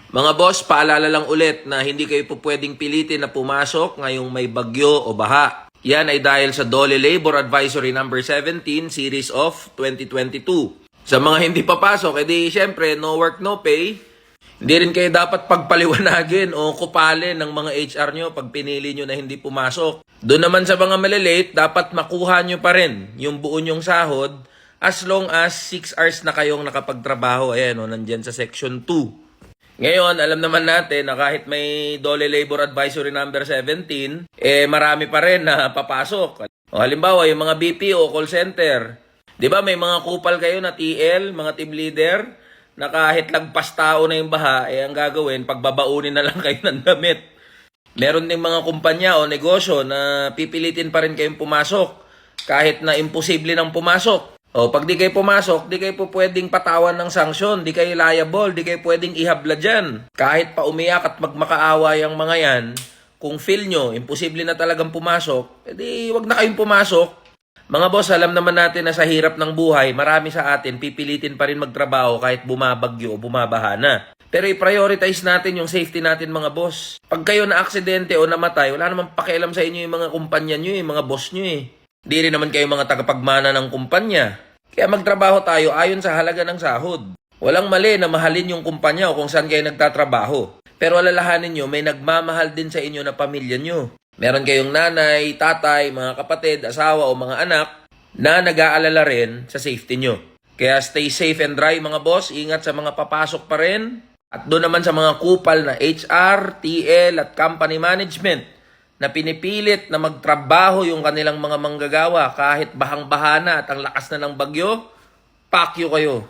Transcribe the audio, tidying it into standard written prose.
Mga boss, paalala lang ulit na hindi kayo po pwedeng pilitin na pumasok ngayong may bagyo o baha. Yan ay dahil sa DOLE Labor Advisory number 17 series of 2022. Sa mga hindi papasok, edi syempre no work no pay. Hindi rin kayo dapat pagpaliwanagin o kupalin ng mga HR nyo pag pinili nyo na hindi pumasok. Doon naman sa mga malilate, dapat makuha nyo pa rin yung buo nyong sahod as long as 6 hours na kayong nakapagtrabaho. Ayan o, nandyan sa section 2. Ngayon, alam naman natin na kahit may DOLE Labor Advisory number 17, marami pa rin na papasok. O, halimbawa, yung mga BPO, call center. Di ba may mga kupal kayo na TL, mga team leader, na kahit lagpas tao na yung baha, ang gagawin, pagbabaunin na lang kayo ng damit. Meron ding mga kumpanya o negosyo na pipilitin pa rin kayong pumasok kahit na imposible nang pumasok. O, pag di kayo pumasok, di kayo po pwedeng patawan ng sanksyon, di kayo liable, di kayo pwedeng ihabla dyan. Kahit pa umiyak at magmakaawa yung mga yan, kung feel nyo, imposible na talagang pumasok, edi wag na kayong pumasok. Mga boss, alam naman natin na sa hirap ng buhay, marami sa atin pipilitin pa rin magtrabaho kahit bumabagyo o bumabaha na. Pero i-prioritize natin yung safety natin mga boss. Pag kayo na aksidente o namatay, wala namang pakialam sa inyo yung mga kumpanya nyo, yung mga boss nyo eh. Di rin naman kayo mga tagapagmana ng kumpanya. Kaya magtrabaho tayo ayon sa halaga ng sahod. Walang mali na mahalin yung kumpanya o kung saan kayo nagtatrabaho. Pero alalahanin nyo, may nagmamahal din sa inyo na pamilya nyo. Meron kayong nanay, tatay, mga kapatid, asawa o mga anak na nag-aalala rin sa safety nyo. Kaya stay safe and dry mga boss. Ingat sa mga papasok pa rin. At doon naman sa mga kupal na HR, TL at company management na pinipilit na magtrabaho yung kanilang mga manggagawa kahit bahang-baha na at ang lakas na ng bagyo, pakyo kayo.